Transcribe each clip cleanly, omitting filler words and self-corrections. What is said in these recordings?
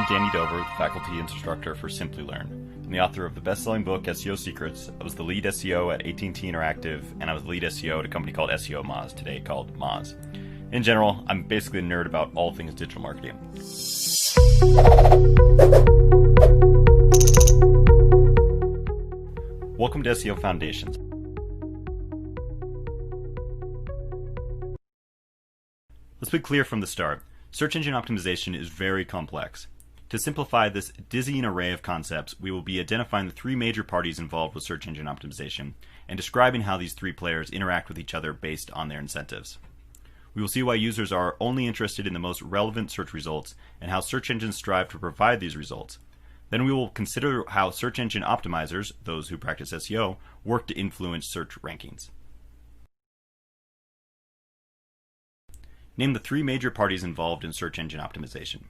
I'm Danny Dover, faculty instructor for Simply Learn. I'm the author of the best-selling book, SEO Secrets. I was the lead SEO at AT&T Interactive, and I was the lead SEO at a company called SEO Moz, today called Moz. In general, I'm basically a nerd about all things digital marketing. Welcome to SEO Foundations. Let's be clear from the start. Search engine optimization is very complex. To simplify this dizzying array of concepts, we will be identifying the three major parties involved with search engine optimization and describing how these three players interact with each other based on their incentives. We will see why users are only interested in the most relevant search results and how search engines strive to provide these results. Then we will consider how search engine optimizers, those who practice SEO, work to influence search rankings. Name the three major parties involved in search engine optimization.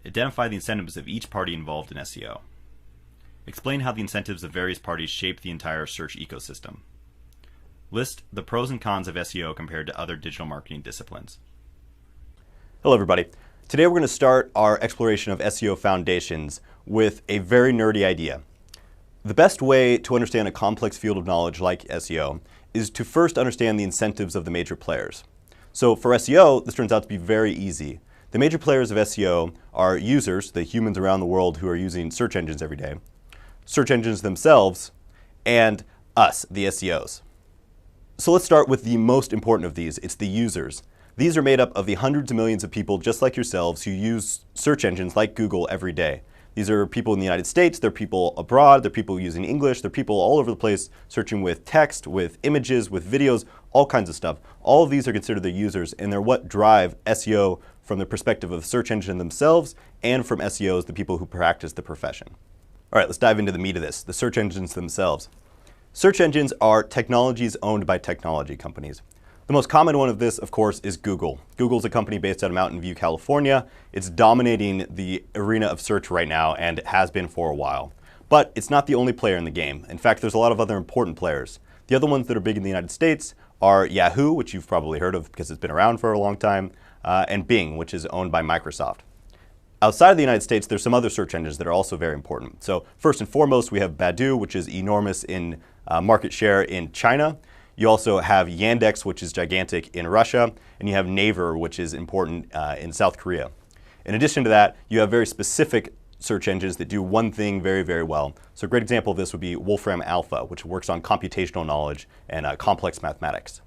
Identify the incentives of each party involved in SEO. Explain how the incentives of various parties shape the entire search ecosystem. List the pros and cons of SEO compared to other digital marketing disciplines. Hello everybody. Today we're going to start our exploration of SEO foundations with a very nerdy idea. The best way to understand a complex field of knowledge like SEO is to first understand the incentives of the major players. So for SEO, this turns out to be very easy. The major players of SEO are users, the humans around the world who are using search engines every day, search engines themselves, and us, the SEOs. So let's start with the most important of these. It's the users. These are made up of the hundreds of millions of people just like yourselves who use search engines like Google every day. These are people in the United States, they're people abroad, they're people using English, they're people all over the place searching with text, with images, with videos, all kinds of stuff. All of these are considered the users, and they're what drive SEO from the perspective of the search engine themselves and from SEOs, the people who practice the profession. All right, let's dive into the meat of this, the search engines themselves. Search engines are technologies owned by technology companies. The most common one of this, of course, is Google. Google's a company based out of Mountain View, California. It's dominating the arena of search right now and it has been for a while. But it's not the only player in the game. In fact, there's a lot of other important players. The other ones that are big in the United States are Yahoo, which you've probably heard of because it's been around for a long time, and Bing, which is owned by Microsoft. Outside of the United States, there's some other search engines that are also very important. So first and foremost, we have Baidu, which is enormous in market share in China. You also have Yandex, which is gigantic in Russia, and you have Naver, which is important in South Korea. In addition to that, you have very specific search engines that do one thing very, very well. So a great example of this would be Wolfram Alpha, which works on computational knowledge and complex mathematics.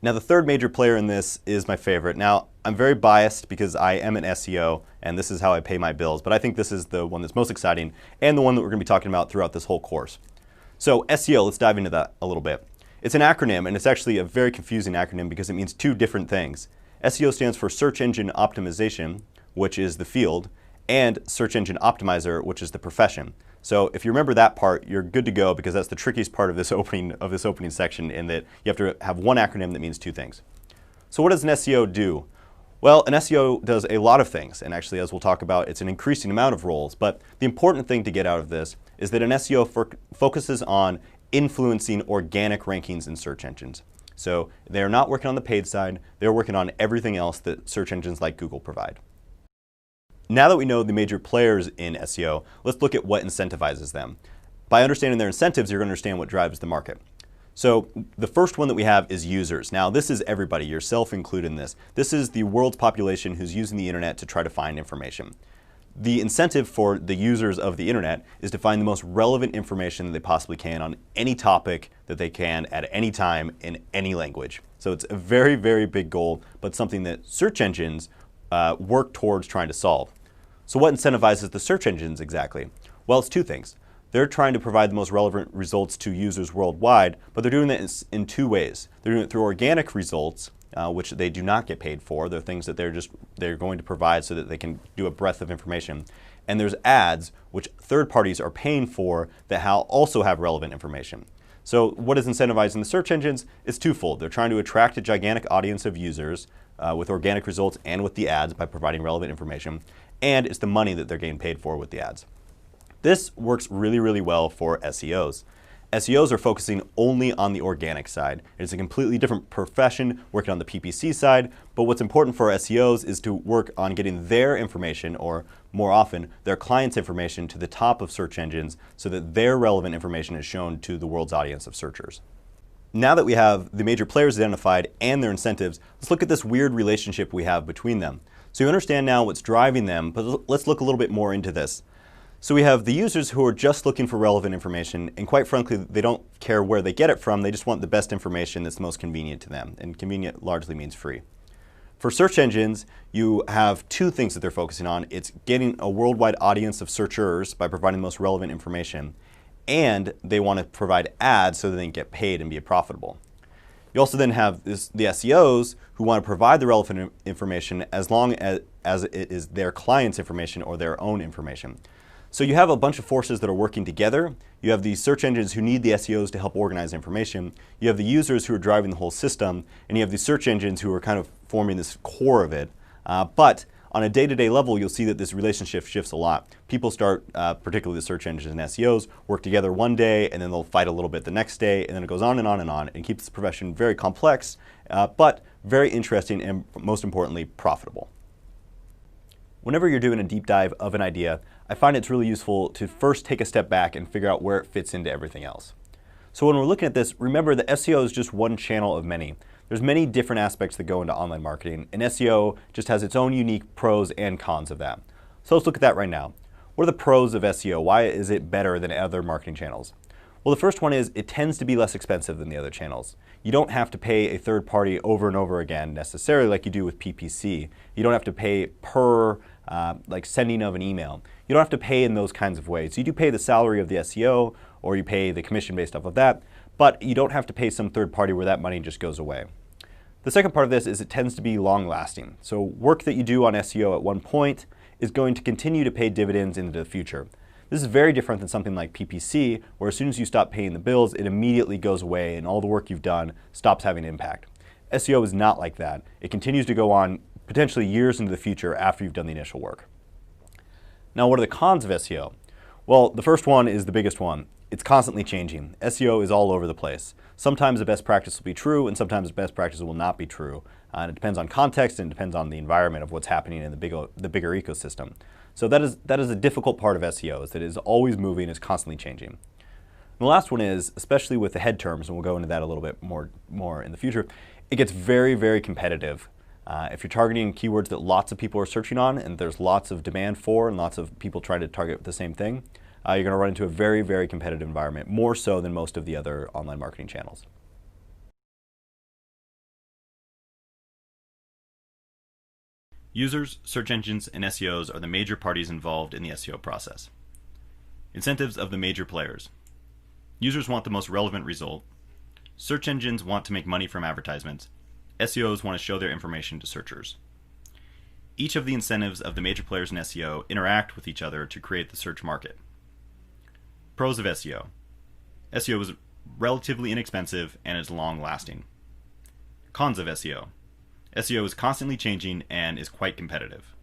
Now the third major player in this is my favorite. Now I'm very biased because I am an SEO and this is how I pay my bills, but I think this is the one that's most exciting and the one that we're going to be talking about throughout this whole course. So SEO, let's dive into that a little bit. It's an acronym, and it's actually a very confusing acronym because it means two different things. SEO stands for Search Engine Optimization, which is the field, and Search Engine Optimizer, which is the profession. So if you remember that part, you're good to go because that's the trickiest part of this opening section in that you have to have one acronym that means two things. So what does an SEO do? Well, an SEO does a lot of things, and actually, as we'll talk about, it's an increasing amount of roles. But the important thing to get out of this is that an SEO focuses on influencing organic rankings in search engines. So they're not working on the paid side, they're working on everything else that search engines like Google provide. Now that we know the major players in SEO, let's look at what incentivizes them. By understanding their incentives, you're going to understand what drives the market. So the first one that we have is users. Now this is everybody, yourself included in this. This is the world's population who's using the internet to try to find information. The incentive for the users of the internet is to find the most relevant information that they possibly can on any topic that they can at any time in any language. So it's a very, very big goal, but something that search engines work towards trying to solve. So what incentivizes the search engines exactly? Well, it's two things. They're trying to provide the most relevant results to users worldwide, but they're doing that in two ways. They're doing it through organic results, which they do not get paid for. They're things that they're going to provide so that they can do a breadth of information. And there's ads, which third parties are paying for that also have relevant information. So what is incentivizing the search engines? It's twofold. They're trying to attract a gigantic audience of users with organic results and with the ads by providing relevant information. And it's the money that they're getting paid for with the ads. This works really, really well for SEOs. SEOs are focusing only on the organic side. It's a completely different profession working on the PPC side, but what's important for SEOs is to work on getting their information, or more often, their clients' information, to the top of search engines so that their relevant information is shown to the world's audience of searchers. Now that we have the major players identified and their incentives, let's look at this weird relationship we have between them. So you understand now what's driving them, but let's look a little bit more into this. So we have the users who are just looking for relevant information, and quite frankly, they don't care where they get it from. They just want the best information that's most convenient to them, and convenient largely means free. For search engines, you have two things that they're focusing on. It's getting a worldwide audience of searchers by providing the most relevant information, and they want to provide ads so that they can get paid and be profitable. You also then have the SEOs who want to provide the relevant information as long as it is their client's information or their own information. So you have a bunch of forces that are working together. You have the search engines who need the SEOs to help organize information. You have the users who are driving the whole system. And you have the search engines who are kind of forming this core of it. But on a day-to-day level, you'll see that this relationship shifts a lot. People start, particularly the search engines and SEOs, work together one day, and then they'll fight a little bit the next day, and then it goes on and on and on, and keeps the profession very complex, but very interesting and, most importantly, profitable. Whenever you're doing a deep dive of an idea, I find it's really useful to first take a step back and figure out where it fits into everything else. So when we're looking at this, remember that SEO is just one channel of many. There's many different aspects that go into online marketing, and SEO just has its own unique pros and cons of that. So let's look at that right now. What are the pros of SEO? Why is it better than other marketing channels? Well, the first one is it tends to be less expensive than the other channels. You don't have to pay a third party over and over again necessarily like you do with PPC. You don't have to pay per like sending of an email. You don't have to pay in those kinds of ways. You do pay the salary of the SEO, or you pay the commission based off of that, but you don't have to pay some third party where that money just goes away. The second part of this is it tends to be long lasting. So work that you do on SEO at one point is going to continue to pay dividends into the future. This is very different than something like PPC, where as soon as you stop paying the bills, it immediately goes away and all the work you've done stops having impact. SEO is not like that. It continues to go on potentially years into the future after you've done the initial work. Now, what are the cons of SEO? Well, the first one is the biggest one. It's constantly changing. SEO is all over the place. Sometimes the best practice will be true, and sometimes the best practice will not be true. And it depends on context, and it depends on the environment of what's happening in the bigger ecosystem. So that is a difficult part of SEO, is that it is always moving, it's constantly changing. And the last one is, especially with the head terms, and we'll go into that a little bit more in the future, it gets very, very competitive. If you're targeting keywords that lots of people are searching on, and there's lots of demand for, and lots of people trying to target the same thing, you're going to run into a very, very competitive environment, more so than most of the other online marketing channels. Users, search engines, and SEOs are the major parties involved in the SEO process. Incentives of the major players. Users want the most relevant result. Search engines want to make money from advertisements. SEOs want to show their information to searchers. Each of the incentives of the major players in SEO interact with each other to create the search market. Pros of SEO. SEO is relatively inexpensive and is long-lasting. Cons of SEO. SEO is constantly changing and is quite competitive.